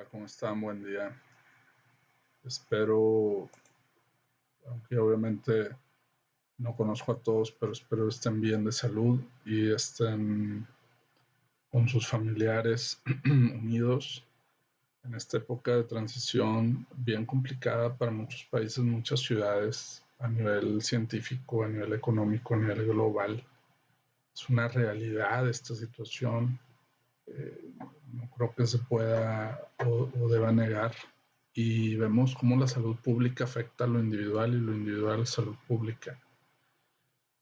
¿Cómo están? Buen día. Espero, aunque obviamente no conozco a todos, pero espero estén bien de salud y estén con sus familiares unidos en esta época de transición bien complicada para muchos países, muchas ciudades, a nivel científico, a nivel económico, a nivel global. Es una realidad esta situación. No creo que se pueda o deba negar. Y vemos cómo la salud pública afecta a lo individual y lo individual a la salud pública.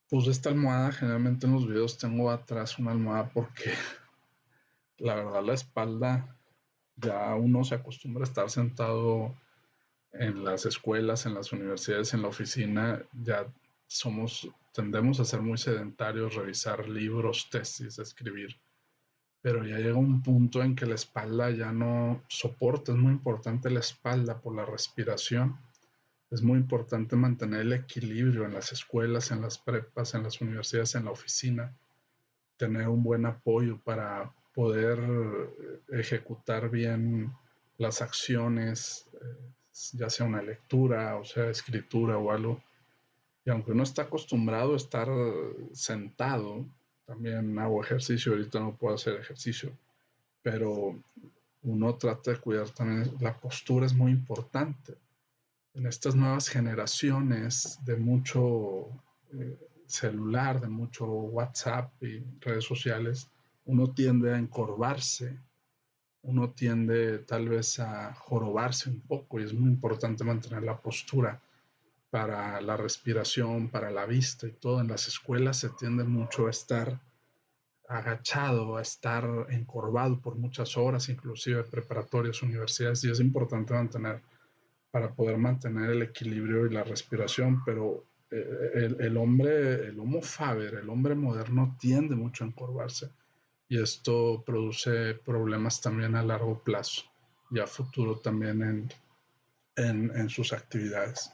Puse esta almohada, generalmente en los videos tengo atrás una almohada porque la verdad la espalda, ya uno se acostumbra a estar sentado en las escuelas, en las universidades, en la oficina, ya tendemos a ser muy sedentarios, revisar libros, tesis, escribir, pero ya llega un punto en que la espalda ya no soporta. Es muy importante la espalda por la respiración. Es muy importante mantener el equilibrio en las escuelas, en las prepas, en las universidades, en la oficina, tener un buen apoyo para poder ejecutar bien las acciones, ya sea una lectura o sea escritura o algo. Y aunque uno está acostumbrado a estar sentado, también hago ejercicio. Ahorita no puedo hacer ejercicio, pero uno trata de cuidar también la postura. Es muy importante en estas nuevas generaciones de mucho celular, de mucho WhatsApp y redes sociales. Uno tiende a encorvarse, uno tiende tal vez a jorobarse un poco, y es muy importante mantener la postura para la respiración, para la vista y todo. En las escuelas se tiende mucho a estar agachado, a estar encorvado por muchas horas, inclusive preparatorias, universidades, y es importante mantener para poder mantener el equilibrio y la respiración. Pero el hombre, el Homo faber, el hombre moderno, tiende mucho a encorvarse, y esto produce problemas también a largo plazo y a futuro también en sus actividades.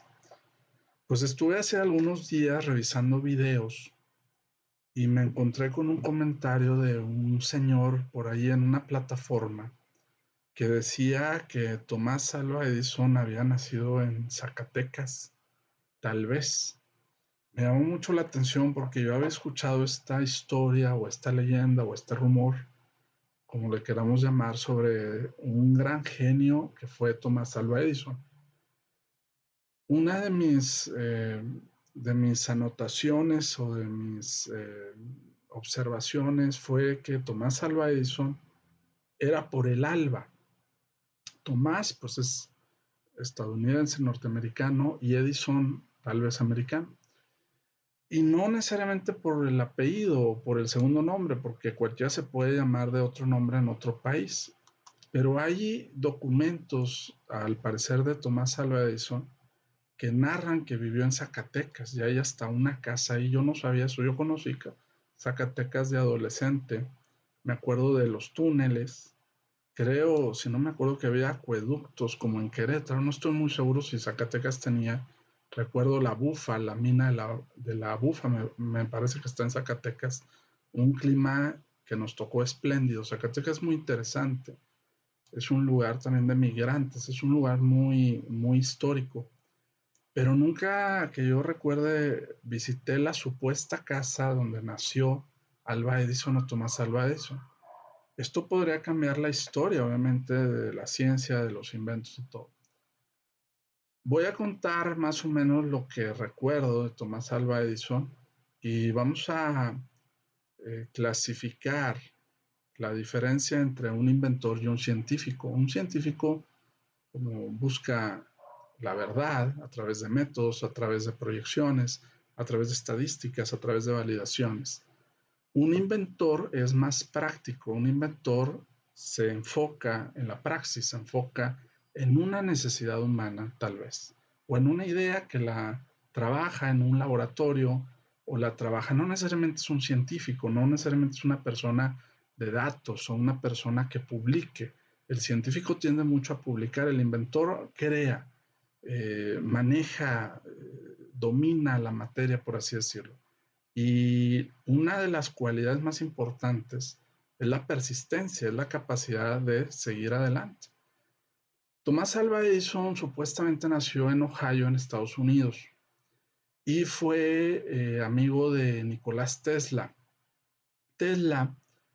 Pues estuve hace algunos días revisando videos y me encontré con un comentario de un señor por ahí en una plataforma que decía que Tomás Alva Edison había nacido en Zacatecas. Tal vez. Me llamó mucho la atención porque yo había escuchado esta historia o esta leyenda o este rumor, como le queramos llamar, sobre un gran genio que fue Tomás Alva Edison. Una de mis anotaciones o de mis observaciones fue que Tomás Alva Edison era por el alba. Tomás, pues es estadounidense, norteamericano, y Edison tal vez americano. Y no necesariamente por el apellido o por el segundo nombre, porque cualquiera se puede llamar de otro nombre en otro país. Pero hay documentos, al parecer, de Tomás Alva Edison que narran que vivió en Zacatecas, y hay hasta una casa ahí. Yo no sabía eso. Yo conocí Zacatecas de adolescente. Me acuerdo de los túneles. Creo, si no me acuerdo, que había acueductos como en Querétaro. No estoy muy seguro si Zacatecas tenía. Recuerdo la Bufa, la mina de la Bufa, me parece que está en Zacatecas. Un clima que nos tocó espléndido. Zacatecas es muy interesante. Es un lugar también de migrantes. Es un lugar muy, muy histórico. Pero nunca que yo recuerde visité la supuesta casa donde nació Alva Edison o Tomás Alva Edison. Esto podría cambiar la historia, obviamente, de la ciencia, de los inventos y todo. Voy a contar más o menos lo que recuerdo de Tomás Alva Edison, y vamos a clasificar la diferencia entre un inventor y un científico. Un científico, como busca la verdad a través de métodos, a través de proyecciones, a través de estadísticas, a través de validaciones. Un inventor es más práctico. Un inventor se enfoca en la praxis, se enfoca en una necesidad humana, tal vez, o en una idea que la trabaja en un laboratorio, o la trabaja. No necesariamente es un científico, no necesariamente es una persona de datos o una persona que publique. El científico tiende mucho a publicar. El inventor crea, maneja, domina la materia, por así decirlo. Y una de las cualidades más importantes es la persistencia, es la capacidad de seguir adelante. Thomas Alva Edison supuestamente nació en Ohio, en Estados Unidos, y fue amigo de Nicolás Tesla. Tesla,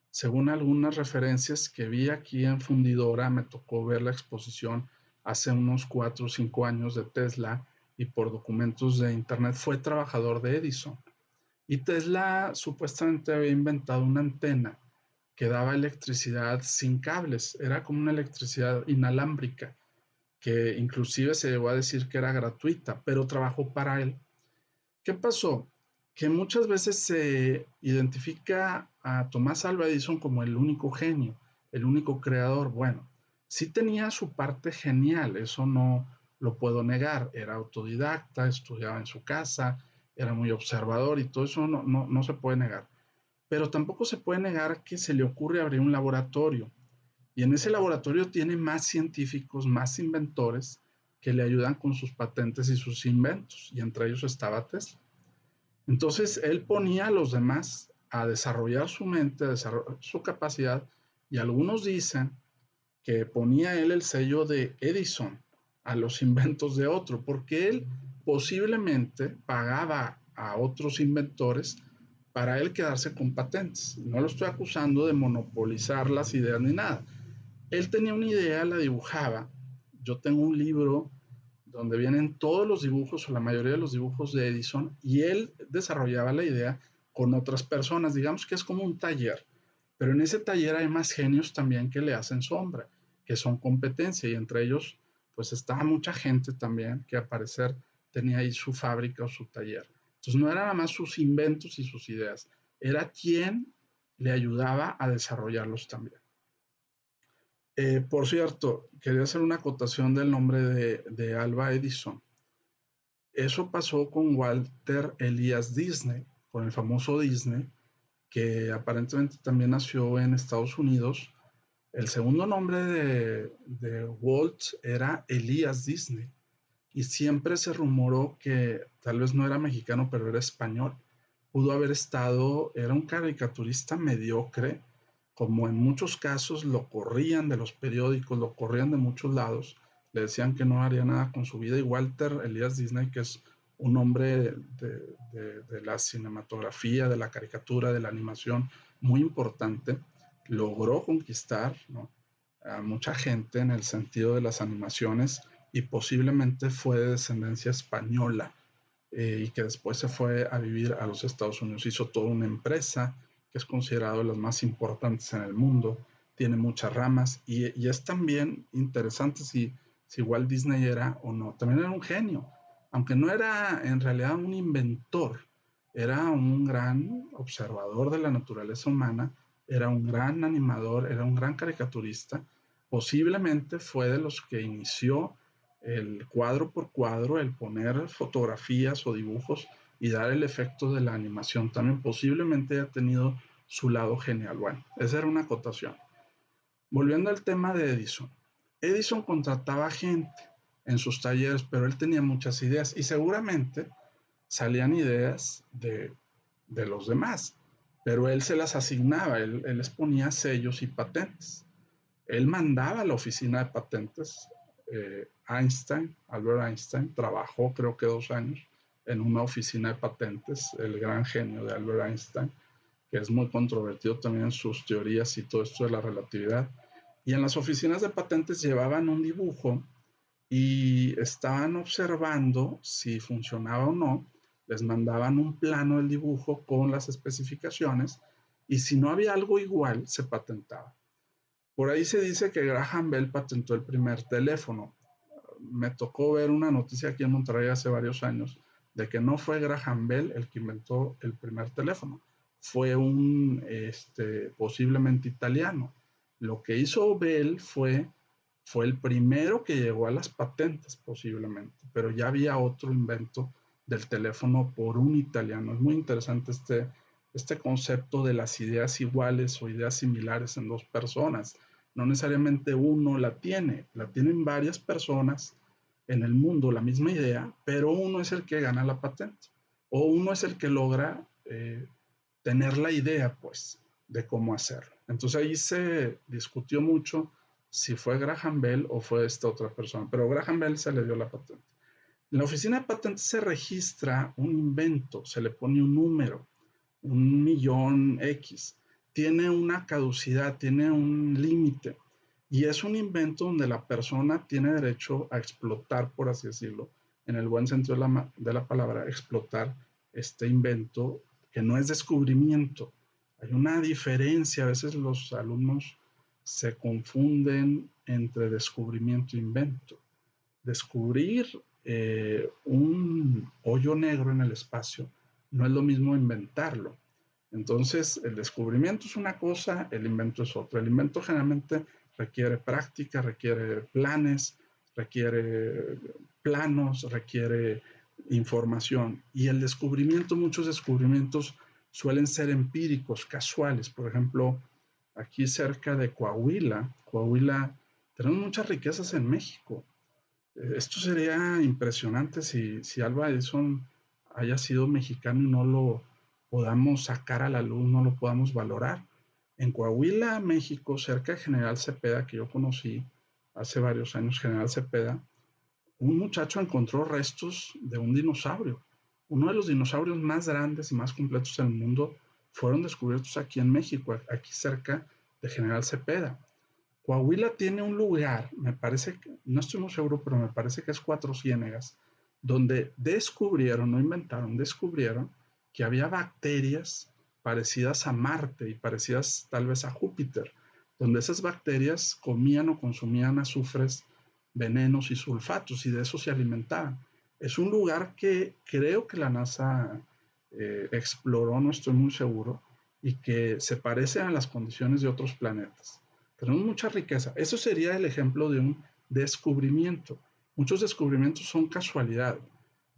según algunas referencias que vi aquí en Fundidora, me tocó ver la exposición hace unos 4 o 5 años de Tesla y por documentos de internet fue trabajador de Edison. Y Tesla supuestamente había inventado una antena que daba electricidad sin cables, era como una electricidad inalámbrica, que inclusive se llegó a decir que era gratuita, pero trabajó para él. ¿Qué pasó? Que muchas veces se identifica a Tomás Alva Edison como el único genio, el único creador. Bueno, sí tenía su parte genial, eso no lo puedo negar. Era autodidacta, estudiaba en su casa, era muy observador y todo eso no se puede negar. Pero tampoco se puede negar que se le ocurre abrir un laboratorio. Y en ese laboratorio tiene más científicos, más inventores que le ayudan con sus patentes y sus inventos. Y entre ellos estaba Tesla. Entonces él ponía a los demás a desarrollar su mente, a desarrollar su capacidad, y algunos dicen que ponía él el sello de Edison a los inventos de otro, porque él posiblemente pagaba a otros inventores para él quedarse con patentes. No lo estoy acusando de monopolizar las ideas ni nada. Él tenía una idea, la dibujaba. Yo tengo un libro donde vienen todos los dibujos o la mayoría de los dibujos de Edison y él desarrollaba la idea con otras personas. Digamos que es como un taller, pero en ese taller hay más genios también que le hacen sombra, que son competencia y entre ellos pues estaba mucha gente también que al parecer tenía ahí su fábrica o su taller. Entonces no era nada más sus inventos y sus ideas, era quien le ayudaba a desarrollarlos también. Por cierto, quería hacer una acotación del nombre de Alva Edison. Eso pasó con Walter Elias Disney, con el famoso Disney, que aparentemente también nació en Estados Unidos. El segundo nombre de Walt era Elias Disney y siempre se rumoró que tal vez no era mexicano, pero era español. Pudo haber estado, era un caricaturista mediocre, como en muchos casos lo corrían de los periódicos, lo corrían de muchos lados, le decían que no haría nada con su vida. Y Walter Elias Disney, que es un hombre de la cinematografía, de la caricatura, de la animación muy importante, logró conquistar, ¿no?, a mucha gente en el sentido de las animaciones y posiblemente fue de descendencia española y que después se fue a vivir a los Estados Unidos. Hizo toda una empresa que es considerado de las más importantes en el mundo, tiene muchas ramas y es también interesante si Walt Disney era o no. También era un genio, aunque no era en realidad un inventor, era un gran observador de la naturaleza humana, era un gran animador, era un gran caricaturista. Posiblemente fue de los que inició el cuadro por cuadro, el poner fotografías o dibujos y dar el efecto de la animación. También posiblemente haya tenido su lado genial. Bueno, esa era una acotación. Volviendo al tema de Edison. Edison contrataba gente en sus talleres, pero él tenía muchas ideas y seguramente salían ideas de los demás, pero él se las asignaba, él les ponía sellos y patentes. Él mandaba a la oficina de patentes. Albert Einstein, trabajó creo que 2 años en una oficina de patentes, el gran genio de Albert Einstein, que es muy controvertido también en sus teorías y todo esto de la relatividad. Y en las oficinas de patentes llevaban un dibujo y estaban observando si funcionaba o no, les mandaban un plano del dibujo con las especificaciones y si no había algo igual, se patentaba. Por ahí se dice que Graham Bell patentó el primer teléfono. Me tocó ver una noticia aquí en Monterrey hace varios años de que no fue Graham Bell el que inventó el primer teléfono, fue un posiblemente italiano. Lo que hizo Bell fue el primero que llegó a las patentes posiblemente, pero ya había otro invento del teléfono por un italiano. Es muy interesante este concepto de las ideas iguales o ideas similares en dos personas. No necesariamente uno la tienen varias personas en el mundo la misma idea, pero uno es el que gana la patente o uno es el que logra tener la idea, pues, de cómo hacerlo. Entonces ahí se discutió mucho si fue Graham Bell o fue esta otra persona, pero Graham Bell se le dio la patente. En la oficina de patentes se registra un invento, se le pone un número, 1.000.000X, tiene una caducidad, tiene un límite, y es un invento donde la persona tiene derecho a explotar, por así decirlo, en el buen sentido de la palabra, explotar este invento que no es descubrimiento. Hay una diferencia, a veces los alumnos se confunden entre descubrimiento e invento. Descubrir un hoyo negro en el espacio no es lo mismo inventarlo. Entonces, el descubrimiento es una cosa, el invento es otra. El invento generalmente requiere práctica, requiere planes, requiere planos, requiere información. Y el descubrimiento, muchos descubrimientos suelen ser empíricos, casuales. Por ejemplo, aquí cerca de Coahuila, tenemos muchas riquezas en México. Esto sería impresionante si Alba Edison haya sido mexicano y no lo podamos sacar a la luz, no lo podamos valorar. En Coahuila, México, cerca de General Cepeda, que yo conocí hace varios años, General Cepeda, un muchacho encontró restos de un dinosaurio. Uno de los dinosaurios más grandes y más completos del mundo fueron descubiertos aquí en México, aquí cerca de General Cepeda. Coahuila tiene un lugar, me parece, no estoy muy seguro, pero me parece que es Cuatro Ciénegas, donde descubrieron, no inventaron, descubrieron que había bacterias parecidas a Marte y parecidas tal vez a Júpiter, donde esas bacterias comían o consumían azufres, venenos y sulfatos y de eso se alimentaban. Es un lugar que creo que la NASA exploró, no estoy muy seguro, y que se parece a las condiciones de otros planetas. Tenemos mucha riqueza. Eso sería el ejemplo de un descubrimiento. Muchos descubrimientos son casualidad.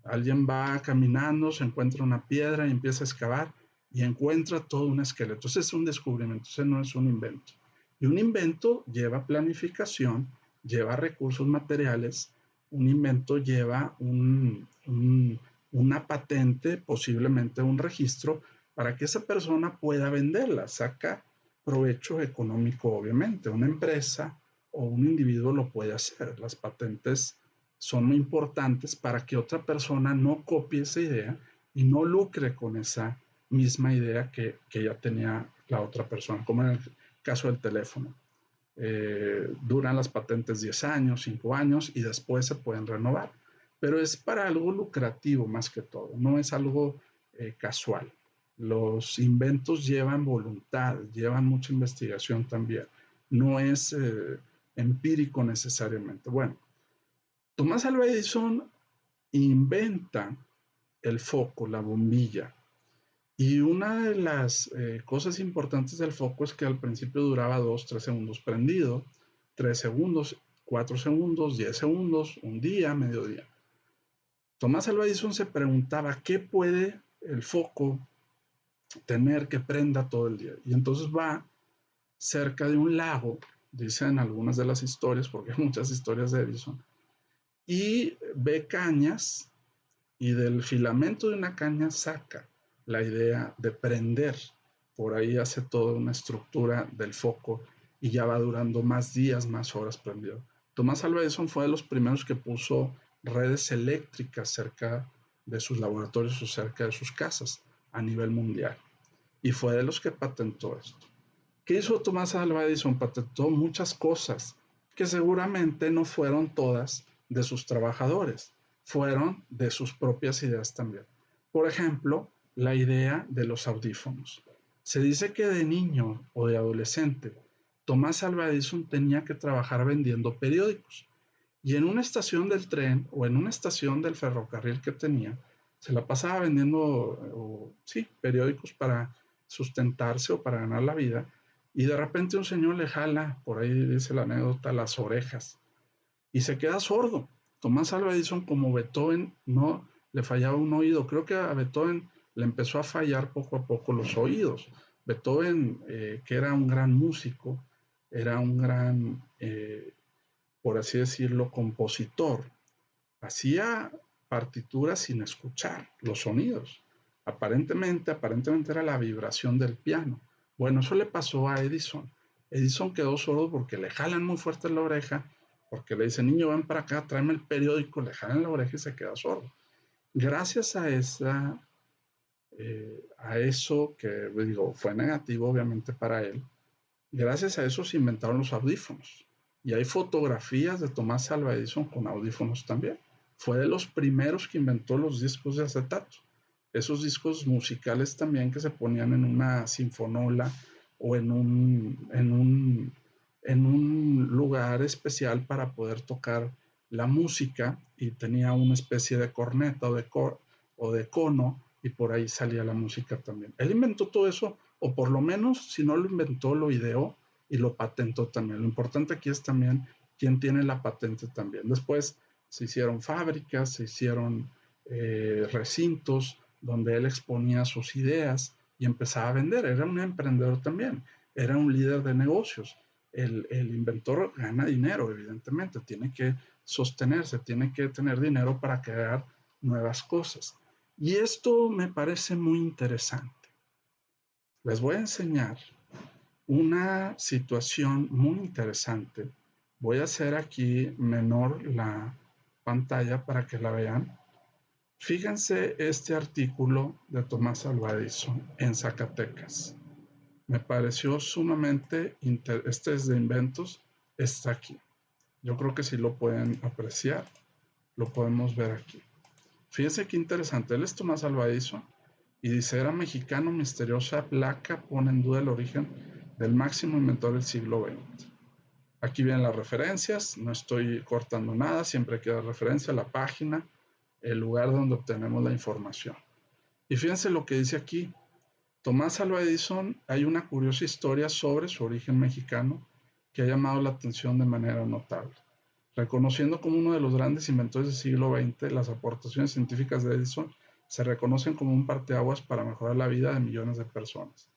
Alguien va caminando, se encuentra una piedra y empieza a excavar y encuentra todo un esqueleto. Ese es un descubrimiento, ese no es un invento. Y un invento lleva planificación, lleva recursos materiales, un invento lleva una patente, posiblemente un registro, para que esa persona pueda venderla, saca provecho económico, obviamente. Una empresa o un individuo lo puede hacer. Las patentes son muy importantes para que otra persona no copie esa idea y no lucre con esa misma idea que ya tenía la otra persona, como en el caso del teléfono. Duran las patentes 10 años, 5 años y después se pueden renovar. Pero es para algo lucrativo más que todo, no es algo casual. Los inventos llevan voluntad, llevan mucha investigación también. No es empírico necesariamente. Bueno, Tomás Alva Edison inventa el foco, la bombilla. Y una de las cosas importantes del foco es que al principio duraba 2, 3 segundos prendido, 3 segundos, 4 segundos, 10 segundos, un día, mediodía. Tomás Alva Edison se preguntaba qué puede el foco tener que prenda todo el día. Y entonces va cerca de un lago, dicen algunas de las historias, porque hay muchas historias de Edison, y ve cañas y del filamento de una caña saca la idea de prender. Por ahí hace toda una estructura del foco y ya va durando más días, más horas prendido. Tomás Alva Edison fue de los primeros que puso redes eléctricas cerca de sus laboratorios o cerca de sus casas a nivel mundial. Y fue de los que patentó esto. ¿Qué hizo Tomás Alva Edison? Patentó muchas cosas que seguramente no fueron todas de sus trabajadores, fueron de sus propias ideas también. Por ejemplo, la idea de los audífonos. Se dice que de niño o de adolescente, Tomás Alva Edison tenía que trabajar vendiendo periódicos. Y en una estación del tren o en una estación del ferrocarril que tenía, se la pasaba vendiendo, sí, periódicos para sustentarse o para ganar la vida. Y de repente un señor le jala, por ahí dice la anécdota, las orejas y se queda sordo. Tomás Alva Edison, como Beethoven, no le fallaba un oído. Creo que a Beethoven le empezó a fallar poco a poco los oídos. Beethoven, que era un gran músico, era un gran, por así decirlo, compositor, hacía partituras sin escuchar los sonidos. Aparentemente era la vibración del piano. Bueno, eso le pasó a Edison. Edison quedó sordo porque le jalan muy fuerte la oreja, porque le dicen, niño, ven para acá, tráeme el periódico, le jalan la oreja y se queda sordo. Gracias a eso que digo, fue negativo obviamente para él, gracias a eso se inventaron los audífonos. Y hay fotografías de Tomás Alva Edison con audífonos también. Fue de los primeros que inventó los discos de acetato. Esos discos musicales también que se ponían en una sinfonola o en un lugar especial para poder tocar la música, y tenía una especie de corneta o de cono, y por ahí salía la música también. Él inventó todo eso, o por lo menos si no lo inventó, lo ideó y lo patentó también. Lo importante aquí es también quién tiene la patente también. Después se hicieron fábricas, se hicieron recintos donde él exponía sus ideas y empezaba a vender. Era un emprendedor también, era un líder de negocios. El inventor gana dinero, evidentemente, tiene que sostenerse, tiene que tener dinero para crear nuevas cosas. Y esto me parece muy interesante. Les voy a enseñar una situación muy interesante. Voy a hacer aquí menor la pantalla para que la vean. Fíjense este artículo de Tomás Alva Edison en Zacatecas. Me pareció sumamente interesante. Este es de inventos, está aquí. Yo creo que si lo pueden apreciar, lo podemos ver aquí. Fíjense qué interesante. Él es Tomás Alva Edison y dice: era mexicano, misteriosa placa pone en duda el origen del máximo inventor del siglo XX. Aquí vienen las referencias, no estoy cortando nada, siempre queda referencia a la página, el lugar donde obtenemos la información. Y fíjense lo que dice aquí. Tomás Alva Edison, hay una curiosa historia sobre su origen mexicano que ha llamado la atención de manera notable. Reconociendo como uno de los grandes inventores del siglo XX, las aportaciones científicas de Edison se reconocen como un parteaguas para mejorar la vida de millones de personas.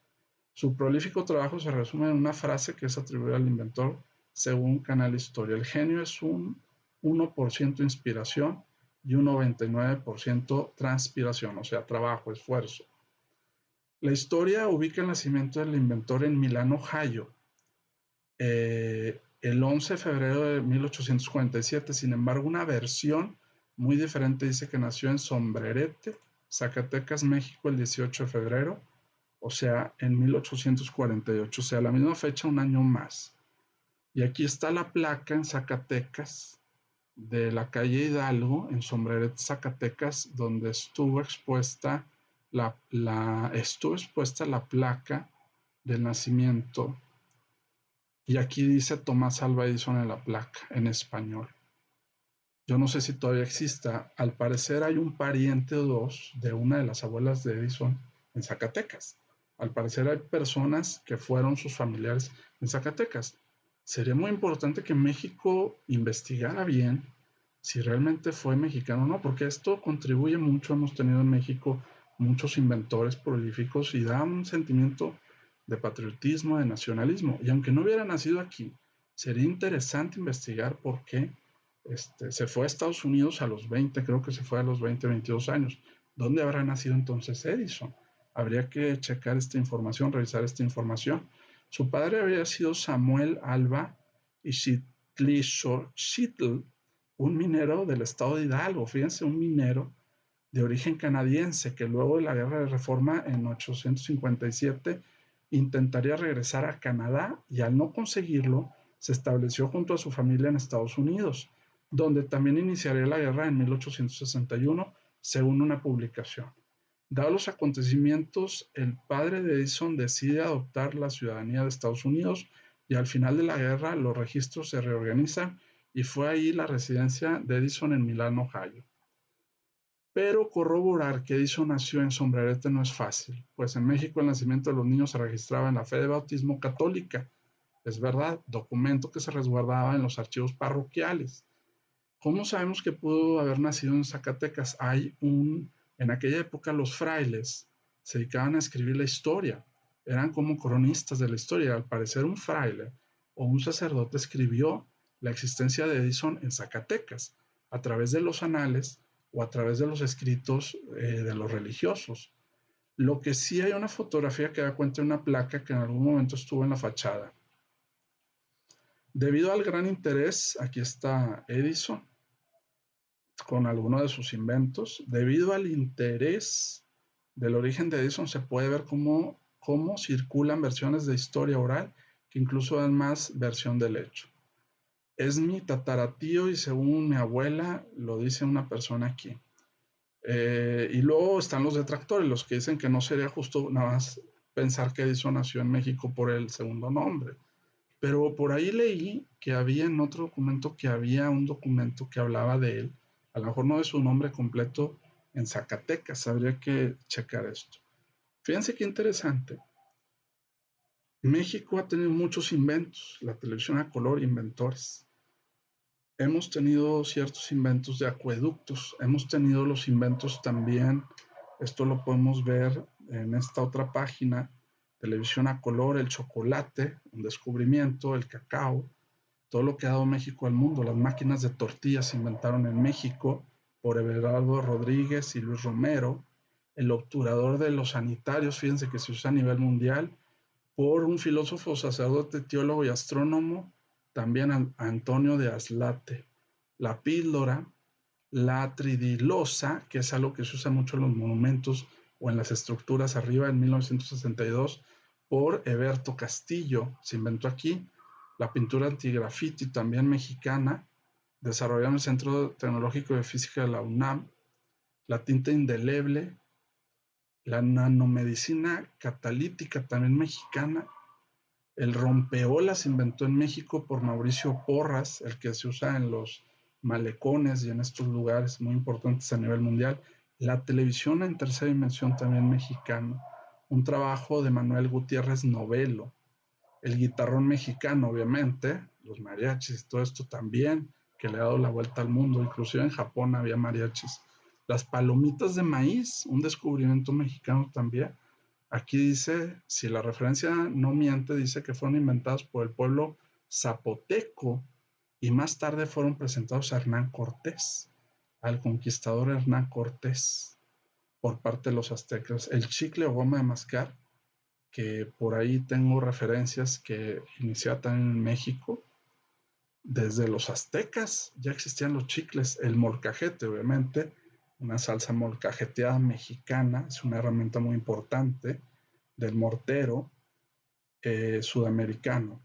Su prolífico trabajo se resume en una frase que es atribuida al inventor según Canal Historia: el genio es un 1% inspiración y un 99% transpiración, o sea, trabajo, esfuerzo. La historia ubica el nacimiento del inventor en Milán, Ohio, el 11 de febrero de 1847. Sin embargo, una versión muy diferente dice que nació en Sombrerete, Zacatecas, México, el 18 de febrero, o sea, en 1848, o sea, la misma fecha, un año más. Y aquí está la placa en Zacatecas de la calle Hidalgo, en Sombrerete, Zacatecas, donde estuvo expuesta la placa del nacimiento. Y aquí dice Tomás Alva Edison en la placa, en español. Yo no sé si todavía exista. Al parecer hay un pariente o dos de una de las abuelas de Edison en Zacatecas. Al parecer hay personas que fueron sus familiares en Zacatecas. Sería muy importante que México investigara bien si realmente fue mexicano o no, porque esto contribuye mucho. Hemos tenido en México muchos inventores prolíficos y da un sentimiento de patriotismo, de nacionalismo. Y aunque no hubiera nacido aquí, sería interesante investigar por qué se fue a Estados Unidos a los 20, creo que se fue a los 20, 22 años. ¿Dónde habrá nacido entonces Edison? Habría que checar esta información, revisar esta información. Su padre había sido Samuel Alva y Xitl, un minero del estado de Hidalgo. Fíjense, un minero de origen canadiense que luego de la Guerra de Reforma en 1857 intentaría regresar a Canadá, y al no conseguirlo se estableció junto a su familia en Estados Unidos, donde también iniciaría la guerra en 1861, según una publicación. Dados los acontecimientos, el padre de Edison decide adoptar la ciudadanía de Estados Unidos, y al final de la guerra los registros se reorganizan y fue ahí la residencia de Edison en Milán, Ohio. Pero corroborar que Edison nació en Sombrerete no es fácil, pues en México el nacimiento de los niños se registraba en la fe de bautismo católica. Es verdad, documento que se resguardaba en los archivos parroquiales. ¿Cómo sabemos que pudo haber nacido en Zacatecas? En aquella época los frailes se dedicaban a escribir la historia, eran como cronistas de la historia. Al parecer un fraile o un sacerdote escribió la existencia de Edison en Zacatecas a través de los anales o a través de los escritos de los religiosos. Lo que sí, hay una fotografía que da cuenta de una placa que en algún momento estuvo en la fachada Debido al gran interés, aquí está Edison con alguno de sus inventos. Debido al interés del origen de Edison, se puede ver cómo circulan versiones de historia oral que incluso dan más versión del hecho. Es mi tataratío y según mi abuela, lo dice una persona aquí. Y luego están los detractores, los que dicen que no sería justo nada más pensar que Edison nació en México por el segundo nombre. Pero por ahí leí que había en otro documento que había un documento que hablaba de él, a lo mejor no de su nombre completo, en Zacatecas. Habría que checar esto. Fíjense qué interesante. México ha tenido muchos inventos, la televisión a color, inventores. Hemos tenido ciertos inventos de acueductos, hemos tenido los inventos también, esto lo podemos ver en esta otra página, televisión a color, el chocolate, un descubrimiento, el cacao, todo lo que ha dado México al mundo. Las máquinas de tortillas se inventaron en México por Everardo Rodríguez y Luis Romero. El obturador de los sanitarios, fíjense que se usa a nivel mundial, por un filósofo, sacerdote, teólogo y astrónomo, también Antonio de Aslate. La píldora, la tridilosa, que es algo que se usa mucho en los monumentos o en las estructuras arriba en 1962, por Heberto Castillo, se inventó aquí. La pintura antigrafiti, también mexicana, desarrollada en el Centro Tecnológico de Física de la UNAM. La tinta indeleble, la nanomedicina catalítica, también mexicana. El rompeolas se inventó en México por Mauricio Porras, el que se usa en los malecones y en estos lugares muy importantes a nivel mundial. La televisión en tercera dimensión también mexicano, un trabajo de Manuel Gutiérrez Novelo. El guitarrón mexicano, obviamente, los mariachis, todo esto también, que le ha dado la vuelta al mundo, inclusive en Japón había mariachis. Las palomitas de maíz, un descubrimiento mexicano también. Aquí dice, si la referencia no miente, dice que fueron inventadas por el pueblo zapoteco y más tarde fueron presentados a Hernán Cortés, al conquistador Hernán Cortés, por parte de los aztecas. El chicle o goma de mascar, que por ahí tengo referencias que inició también en México, desde los aztecas ya existían los chicles, el molcajete, obviamente, una salsa molcajeteada mexicana, es una herramienta muy importante del mortero sudamericano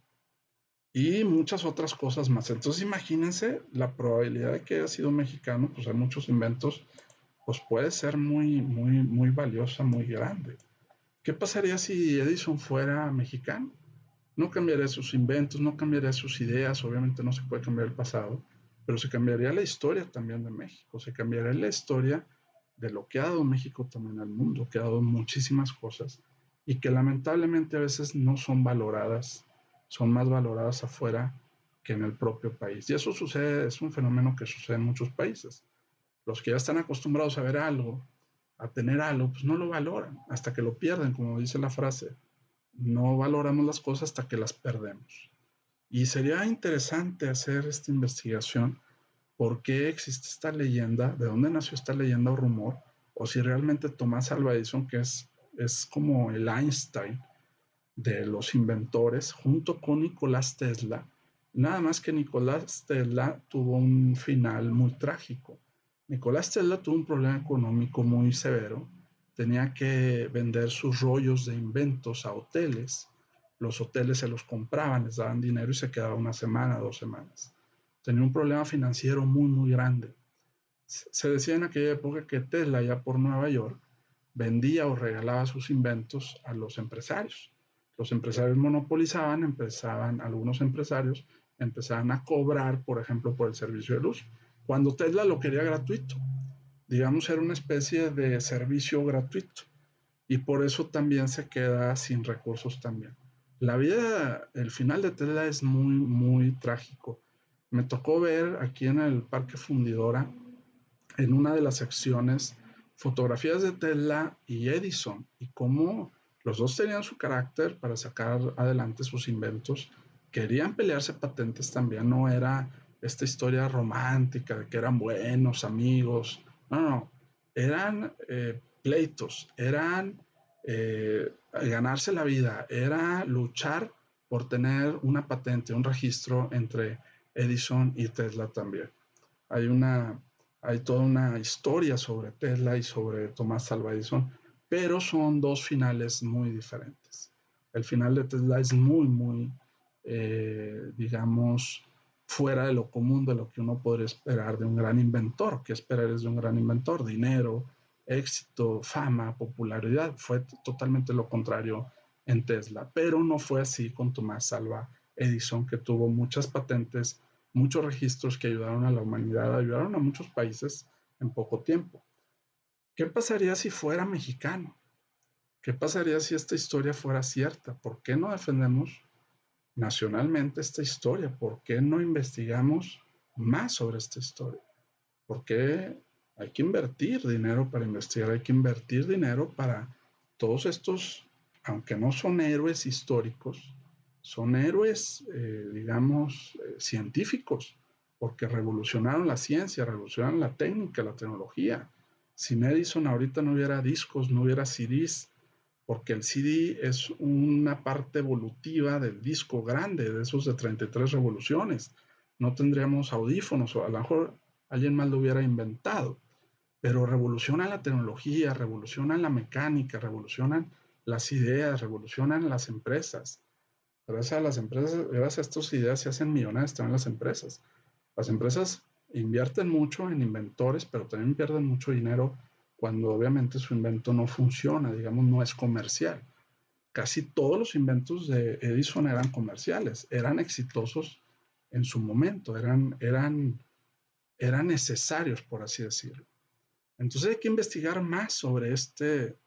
y muchas otras cosas más. Entonces imagínense la probabilidad de que haya sido mexicano, pues hay muchos inventos, pues puede ser muy, muy, muy valiosa, muy grande. ¿Qué pasaría si Edison fuera mexicano? No cambiaría sus inventos, no cambiaría sus ideas, obviamente no se puede cambiar el pasado, pero se cambiaría la historia también de México, se cambiaría la historia de lo que ha dado México también al mundo, que ha dado muchísimas cosas y que lamentablemente a veces no son valoradas, son más valoradas afuera que en el propio país. Y eso sucede, es un fenómeno que sucede en muchos países. Los que ya están acostumbrados a ver algo, a tener algo, pues no lo valoran hasta que lo pierden, como dice la frase. No valoramos las cosas hasta que las perdemos. Y sería interesante hacer esta investigación, por qué existe esta leyenda, de dónde nació esta leyenda o rumor, o si realmente Tomás Alva Edison, que es como el Einstein de los inventores, junto con Nicolás Tesla, nada más que Nicolás Tesla tuvo un final muy trágico. Nicolás Tesla tuvo un problema económico muy severo, tenía que vender sus rollos de inventos a hoteles, los hoteles se los compraban, les daban dinero y se quedaba una semana, 2 semanas. Tenía un problema financiero muy, muy grande. Se decía en aquella época que Tesla, ya por Nueva York, vendía o regalaba sus inventos a los empresarios. Los empresarios monopolizaban, algunos empresarios empezaban a cobrar, por ejemplo, por el servicio de luz, cuando Tesla lo quería gratuito. Digamos, era una especie de servicio gratuito y por eso también se queda sin recursos también. La vida, el final de Tesla es muy, muy trágico. Me tocó ver aquí en el Parque Fundidora, en una de las secciones, fotografías de Tesla y Edison y cómo los dos tenían su carácter para sacar adelante sus inventos. Querían pelearse patentes también, no era esta historia romántica de que eran buenos amigos, no, no, eran pleitos, eran ganarse la vida, era luchar por tener una patente, un registro entre Edison y Tesla también. Hay, hay toda una historia sobre Tesla y sobre Tomás Alva Edison, pero son dos finales muy diferentes. El final de Tesla es muy, digamos, fuera de lo común, de lo que uno podría esperar de un gran inventor. ¿Qué esperar es de un gran inventor? Dinero, éxito, fama, popularidad. Fue totalmente lo contrario en Tesla, pero no fue así con Tomás Alva Edison, que tuvo muchas patentes, muchos registros que ayudaron a la humanidad, ayudaron a muchos países en poco tiempo. ¿Qué pasaría si fuera mexicano? ¿Qué pasaría si esta historia fuera cierta? ¿Por qué no defendemos nacionalmente esta historia? ¿Por qué no investigamos más sobre esta historia? ¿Por qué hay que invertir dinero para investigar? Hay que invertir dinero para todos estos, aunque no son héroes históricos, son héroes, digamos, científicos, porque revolucionaron la ciencia, revolucionaron la técnica, la tecnología. Sin Edison ahorita no hubiera discos, no hubiera CDs, porque el CD es una parte evolutiva del disco grande, de esos de 33 revoluciones. No tendríamos audífonos, o a lo mejor alguien más lo hubiera inventado, pero revolucionan la tecnología, revolucionan la mecánica, revolucionan las ideas, revolucionan las empresas. Gracias a las empresas, gracias a estas ideas se hacen millonarias también las empresas. Las empresas invierten mucho en inventores, pero también pierden mucho dinero cuando obviamente su invento no funciona, digamos, no es comercial. Casi todos los inventos de Edison eran comerciales, eran exitosos en su momento, eran necesarios, por así decirlo. Entonces hay que investigar más sobre este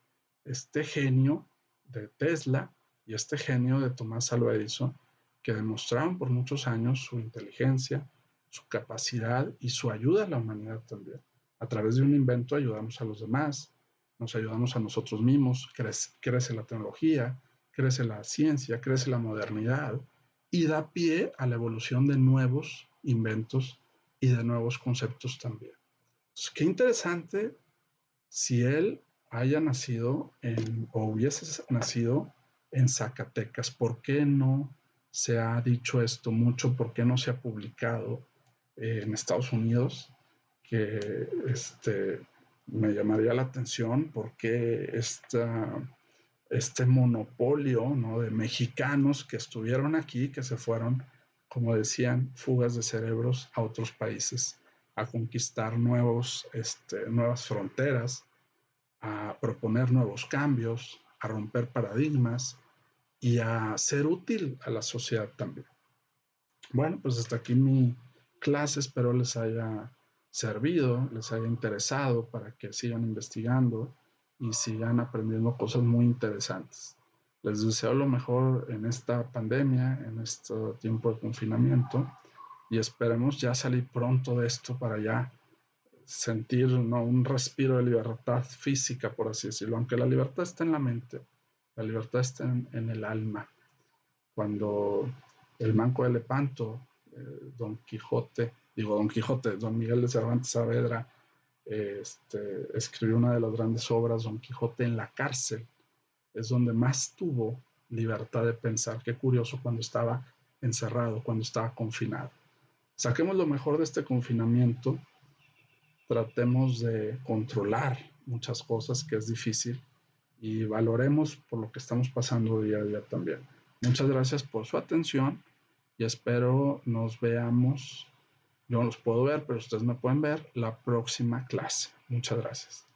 genio de Tesla y este genio de Tomás Alva Edison, que demostraron por muchos años su inteligencia, su capacidad y su ayuda a la humanidad también. A través de un invento ayudamos a los demás, nos ayudamos a nosotros mismos, crece la tecnología, crece la ciencia, crece la modernidad y da pie a la evolución de nuevos inventos y de nuevos conceptos también. Entonces, qué interesante si él haya nacido o hubiese nacido en Zacatecas. ¿Por qué no se ha dicho esto mucho? ¿Por qué no se ha publicado en Estados Unidos? Que me llamaría la atención porque este monopolio, ¿no?, de mexicanos que estuvieron aquí, que se fueron, como decían, fugas de cerebros a otros países, a conquistar nuevas fronteras, a proponer nuevos cambios, a romper paradigmas y a ser útil a la sociedad también. Bueno, pues hasta aquí mi clase, espero les haya servido, les haya interesado para que sigan investigando y sigan aprendiendo cosas muy interesantes. Les deseo lo mejor en esta pandemia, en este tiempo de confinamiento y esperemos ya salir pronto de esto para ya sentir, ¿no?, un respiro de libertad física, por así decirlo, aunque la libertad está en la mente, la libertad está en el alma. Cuando el Manco de Lepanto, Don Miguel de Cervantes Saavedra, escribió una de las grandes obras, Don Quijote en la cárcel, es donde más tuvo libertad de pensar. Qué curioso, cuando estaba encerrado, cuando estaba confinado. Saquemos lo mejor de este confinamiento, tratemos de controlar muchas cosas, que es difícil, y valoremos por lo que estamos pasando día a día también. Muchas gracias por su atención y espero nos veamos. Yo no los puedo ver, pero ustedes me pueden ver la próxima clase. Muchas gracias.